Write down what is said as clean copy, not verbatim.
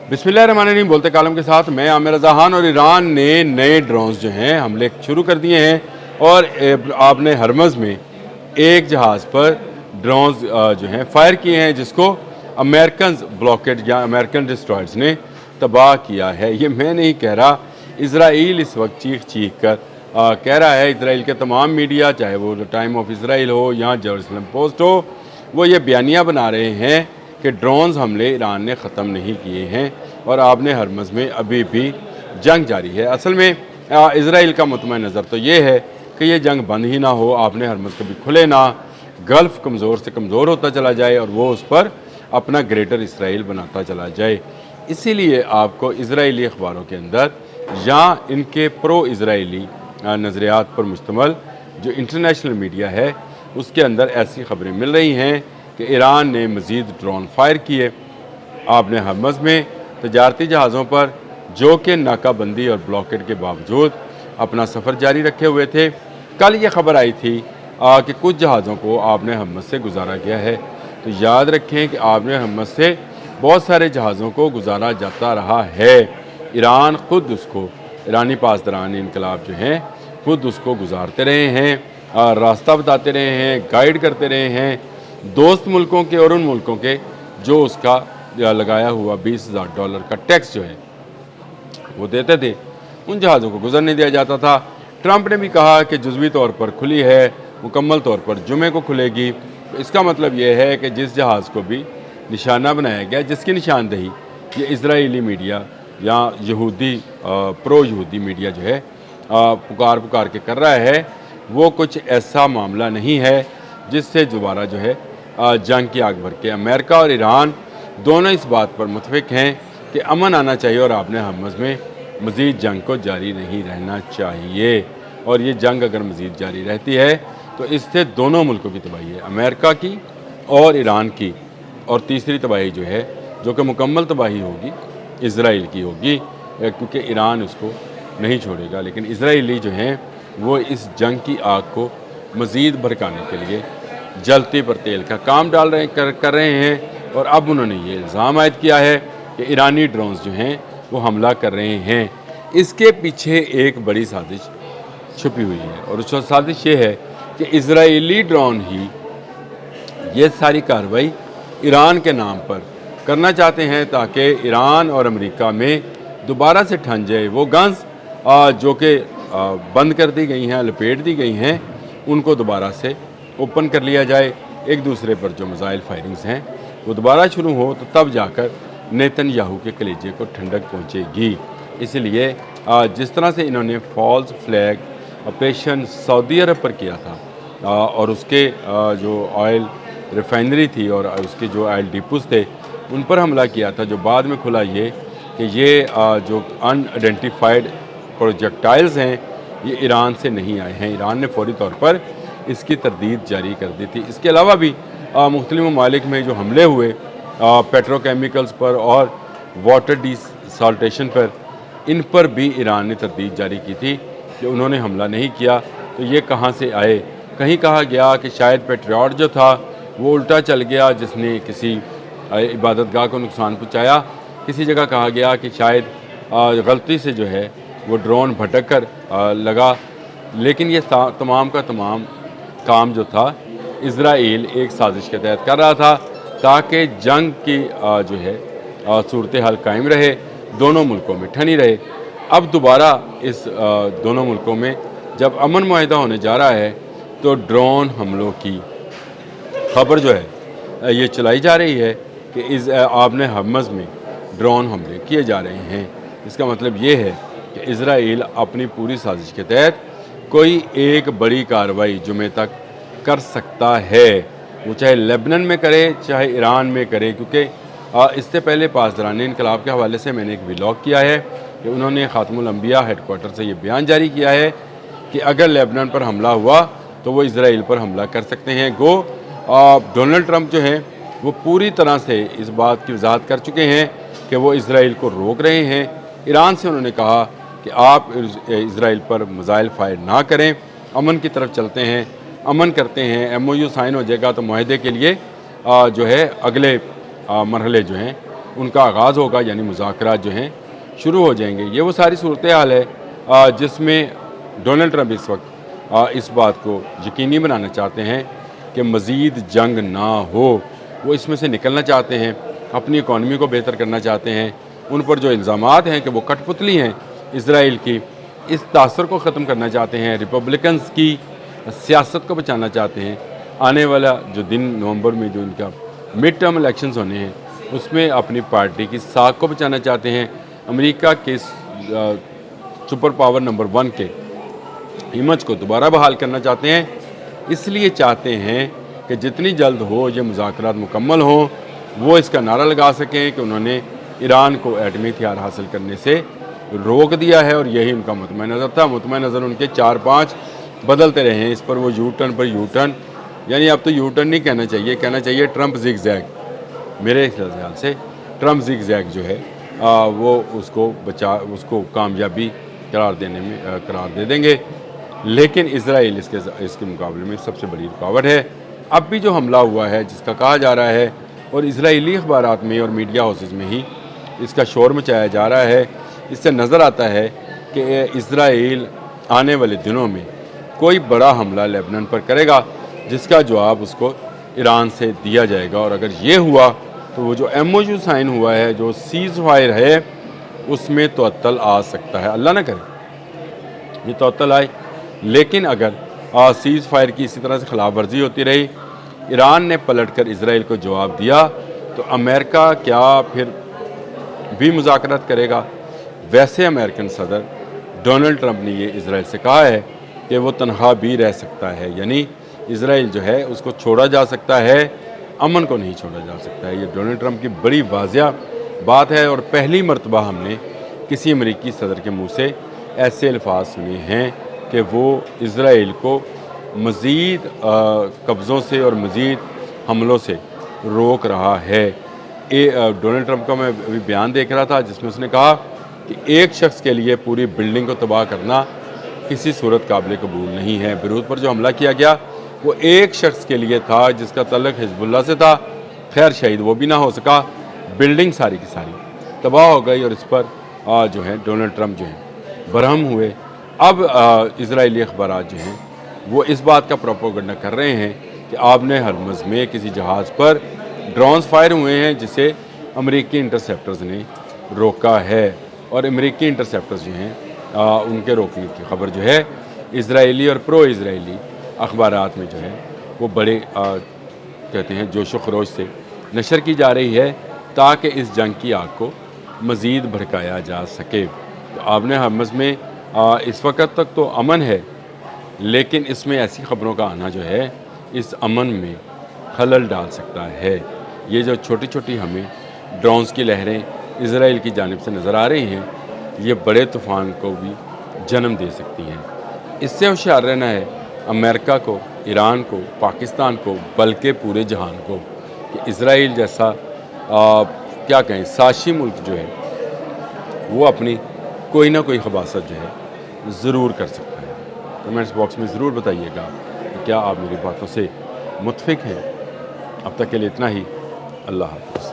बिस्मिल्लाहिर्रहमानिर्रहीम। बोलते कालम के साथ मैं आमिर रज़ा खान। और ईरान ने नए ड्रोन्स जो हैं हमले शुरू कर दिए हैं और आपने हरमज़ में एक जहाज़ पर ड्रोन्स जो हैं फायर किए हैं, जिसको अमेरिकन ब्लॉकेड या अमेरिकन डिस्ट्रॉयर्स ने तबाह किया है। ये मैं नहीं कह रहा, इसराइल इस वक्त चीख चीख कर कह रहा है। इसराइल के तमाम मीडिया, चाहे वो टाइम ऑफ इसराइल हो या जेरूसलम पोस्ट हो, वो ये बयानिया बना रहे हैं कि ड्रोन्स हमले ईरान ने ख़त्म नहीं किए हैं और आपने हरमज़ में अभी भी जंग जारी है। असल में इसराइल का मुतमईन नज़र तो ये है कि ये जंग बंद ही ना हो, आपने हरमज़ कभी खुले ना, गल्फ़ कमज़ोर से कमज़ोर होता चला जाए और वो उस पर अपना ग्रेटर इसराइल बनाता चला जाए। इसीलिए आपको इसराइली अखबारों के अंदर या इनके प्रो इसराइली नज़रियात पर मुश्तमल जो इंटरनेशनल मीडिया है उसके अंदर ऐसी खबरें मिल रही हैं कि ईरान ने मज़ीद ड्रोन फायर किए। आपने हरमज़ में तजारती जहाज़ों पर जो कि नाकाबंदी और ब्लॉकेड के बावजूद अपना सफ़र जारी रखे हुए थे। कल ये खबर आई थी कि कुछ जहाज़ों को आपने हरमज़ से गुजारा गया है। तो याद रखें कि आपने हरमज़ से बहुत सारे जहाज़ों को गुजारा जाता रहा है। ईरान ख़ुद उसको, ईरानी पासदारान इनकलाब जो हैं खुद उसको गुजारते रहे हैं, रास्ता बताते रहे हैं, गाइड करते रहे हैं। दोस्त मुल्कों के और उन मुल्कों के जो उसका लगाया हुआ $20,000 का टैक्स जो है वो देते थे, उन जहाज़ों को गुजरने दिया जाता था। ट्रंप ने भी कहा कि जुज़वी तौर पर खुली है, मुकम्मल तौर पर जुमे को खुलेगी। तो इसका मतलब ये है कि जिस जहाज़ को भी निशाना बनाया गया, जिसकी निशानदही ये इजराइली मीडिया या यहूदी प्रो यहूदी मीडिया जो है पुकार के कर रहा है, वो कुछ ऐसा मामला नहीं है जिससे दोबारा जो है जंग की आग भर के। अमेरिका और ईरान दोनों इस बात पर मुतफिक हैं कि अमन आना चाहिए और आपने हरमज़ में मज़ीद जंग को जारी नहीं रहना चाहिए। और ये जंग अगर मज़ीद जारी रहती है तो इससे दोनों मुल्कों की तबाही है, अमेरिका की और ईरान की। और तीसरी तबाही जो है, जो कि मुकम्मल तबाही होगी, इसराइल की होगी, क्योंकि ईरान उसको नहीं छोड़ेगा। लेकिन इसराइली जो हैं वो इस जंग की आग को मज़ीद भड़काने के लिए जलती पर तेल का काम डाल रहे कर रहे हैं। और अब उन्होंने ये इल्ज़ाम आयद किया है कि ईरानी ड्रोन्स जो हैं वो हमला कर रहे हैं। इसके पीछे एक बड़ी साजिश छुपी हुई है और उस साजिश ये है कि इजराइली ड्रोन ही ये सारी कार्रवाई ईरान के नाम पर करना चाहते हैं ताकि ईरान और अमेरिका में दोबारा से ठन जाए वो गन्स जो कि बंद कर दी गई हैं, लपेट दी गई हैं, उनको दोबारा से ओपन कर लिया जाए। एक दूसरे पर जो मिसाइल फायरिंग्स हैं वो दोबारा शुरू हो तो तब जाकर नेतन्याहू के कलेजे को ठंडक पहुंचेगी। इसलिए जिस तरह से इन्होंने फॉल्स फ्लैग ऑपरेशन सऊदी अरब पर किया था और उसके जो ऑयल रिफाइनरी थी और उसके जो ऑयल डिपोज थे उन पर हमला किया था, जो बाद में खुला ये कि ये जो अनआइडेंटिफाइड प्रोजेक्टाइल्स हैं ये ईरान से नहीं आए हैं। ईरान ने फौरी तौर पर इसकी तरदीद जारी कर दी थी। इसके अलावा भी मुख्तलिफ ममालिक में जो हमले हुए पेट्रोकेमिकल्स पर और वाटर डिसल्टेशन पर, इन पर भी ईरान ने तरदीद जारी की थी कि उन्होंने हमला नहीं किया। तो ये कहाँ से आए? कहीं कहा गया कि शायद पेट्रियट जो था वो उल्टा चल गया, जिसने किसी इबादतगाह को नुकसान पहुँचाया। किसी जगह कहा गया कि शायद गलती से जो है वो ड्रोन भटक कर लगा। लेकिन ये तमाम का तमाम काम जो था इजराइल एक साजिश के तहत कर रहा था ताकि जंग की जो है सूरत हाल कायम रहे, दोनों मुल्कों में ठनी रहे। अब दोबारा इस दोनों मुल्कों में जब अमन मुआहिदा होने जा रहा है तो ड्रोन हमलों की खबर जो है ये चलाई जा रही है कि आपने हरमज़ में ड्रोन हमले किए जा रहे हैं। इसका मतलब ये है कि इजराइल अपनी पूरी साजिश के तहत कोई एक बड़ी कार्रवाई जुमे तक कर सकता है, वो चाहे लेबनान में करे चाहे ईरान में करे। क्योंकि इससे पहले पासदारान इनकलाब के हवाले से मैंने एक व्लॉग किया है कि उन्होंने ख़ातमुल अंबिया हेडक्वार्टर से ये बयान जारी किया है कि अगर लेबनान पर हमला हुआ तो वो इजराइल पर हमला कर सकते हैं। गो डोनाल्ड ट्रंप जो हैं वो पूरी तरह से इस बात की वजाहत कर चुके हैं कि वो इजराइल को रोक रहे हैं। ईरान से उन्होंने कहा कि आप इजराइल पर मिसाइल फायर ना करें, अमन की तरफ चलते हैं, अमन करते हैं, MOU साइन हो जाएगा तो मुआहदे के लिए जो है अगले मरहले जो हैं ان کا آغاز ہوگا، یعنی مذاکرات جو ہیں شروع ہو جائیں گے۔ یہ وہ ساری صورتحال ہے جس میں ڈونلڈ ٹرمپ اس وقت اس بات کو یقینی بنانا چاہتے ہیں کہ مزید جنگ نہ ہو۔ وہ اس میں سے نکلنا چاہتے ہیں، اپنی اکانومی کو بہتر کرنا چاہتے ہیں۔ ان پر جو الزامات ہیں کہ وہ کٹ پتلی ہیں اسرائیل کی، اس تاثر کو ختم کرنا چاہتے ہیں، ریپبلکنز کی سیاست کو بچانا چاہتے ہیں۔ آنے والا جو دن نومبر میں جو ان کا مڈ ٹرم الیکشنز ہونے ہیں، اس میں اپنی پارٹی کی ساکھ کو بچانا چاہتے ہیں، امریکہ کے سپر پاور نمبر 1 کے امیج کو دوبارہ بحال کرنا چاہتے ہیں۔ اس لیے چاہتے ہیں کہ جتنی جلد ہو یہ مذاکرات مکمل ہوں، وہ اس کا نعرہ لگا سکیں کہ انہوں نے ایران کو ایٹمی ہتھیار حاصل کرنے سے روک دیا ہے، اور یہی ان کا مطمع نظر تھا۔ مطمع نظر ان کے 4-5 بدلتے رہے ہیں، اس پر وہ you turn per you turn, یعنی اب تو یو ٹرن نہیں کہنا چاہیے ٹرمپ زگ زیگ۔ میرے خیال سے ٹرمپ زگ زیگ جو ہے وہ اس کو کامیابی قرار دے دیں گے، لیکن اسرائیل اس کے مقابلے میں سب سے بڑی رکاوٹ ہے۔ اب بھی جو حملہ ہوا ہے جس کا کہا جا رہا ہے، اور اسرائیلی اخبارات میں اور میڈیا ہاؤسز میں ہی اس کا شور مچایا جا رہا ہے، اس سے نظر آتا ہے کہ اسرائیل آنے والے دنوں میں کوئی بڑا حملہ لیبنان پر کرے گا، جس کا جواب اس کو ایران سے دیا جائے گا۔ اور اگر یہ ہوا تو وہ جو MOU سائن ہوا ہے، جو سیز فائر ہے، اس میں تعطل آ سکتا ہے۔ اللہ نہ کرے یہ تعطل آئے، لیکن اگر سیز فائر کی اسی طرح سے خلاف ورزی ہوتی رہی، ایران نے پلٹ کر اسرائیل کو جواب دیا، تو امریکہ کیا پھر بھی مذاکرات کرے گا؟ ویسے امریکن صدر ڈونلڈ ٹرمپ نے یہ اسرائیل سے کہا ہے کہ وہ تنہا بھی رہ سکتا ہے، یعنی اسرائیل جو ہے اس کو چھوڑا جا سکتا ہے، امن کو نہیں چھوڑا جا سکتا ہے۔ یہ ڈونلڈ ٹرمپ کی بڑی واضح بات ہے، اور پہلی مرتبہ ہم نے کسی امریکی صدر کے منہ سے ایسے الفاظ سنے ہیں کہ وہ اسرائیل کو مزید قبضوں سے اور مزید حملوں سے روک رہا ہے۔ ڈونلڈ ٹرمپ کا میں ابھی بیان دیکھ رہا تھا جس میں اس نے کہا کہ ایک شخص کے لیے پوری بلڈنگ کو تباہ کرنا کسی صورت قابل قبول نہیں ہے۔ بیروت پر جو حملہ کیا گیا وہ ایک شخص کے لیے تھا جس کا تعلق حزب اللہ سے تھا، خیر شہید وہ بھی نہ ہو سکا، بلڈنگ ساری کی ساری تباہ ہو گئی، اور اس پر جو ہے ڈونلڈ ٹرمپ جو ہیں برہم ہوئے۔ اب اسرائیلی اخبارات جو ہیں وہ اس بات کا پروپیگنڈا کر رہے ہیں کہ آپ نے ہرمز میں کسی جہاز پر ڈرونز فائر ہوئے ہیں جسے امریکی انٹرسیپٹرز نے روکا ہے، اور امریکی انٹرسیپٹرز جو ہیں ان کے روکنے کی خبر جو ہے اسرائیلی اور پرو اسرائیلی اخبارات میں جو ہے وہ بڑے کہتے ہیں جوش و خروش سے نشر کی جا رہی ہے، تاکہ اس جنگ کی آگ کو مزید بھڑکایا جا سکے۔ تو آپ نے ہرمز میں اس وقت تک تو امن ہے، لیکن اس میں ایسی خبروں کا آنا جو ہے اس امن میں خلل ڈال سکتا ہے۔ یہ جو چھوٹی چھوٹی ہمیں ڈرونز کی لہریں اسرائیل کی جانب سے نظر آ رہی ہیں، یہ بڑے طوفان کو بھی جنم دے سکتی ہیں۔ اس سے ہوشیار رہنا ہے امریکہ کو، ایران کو، پاکستان کو، بلکہ پورے جہان کو، کہ اسرائیل جیسا کیا کہیں سازشی ملک جو ہے وہ اپنی کوئی نہ کوئی خباثت جو ہے ضرور کر سکتا ہے۔ کمنٹس باکس میں ضرور بتائیے گا کہ کیا آپ میری باتوں سے متفق ہیں۔ اب تک کے لیے اتنا ہی، اللہ حافظ۔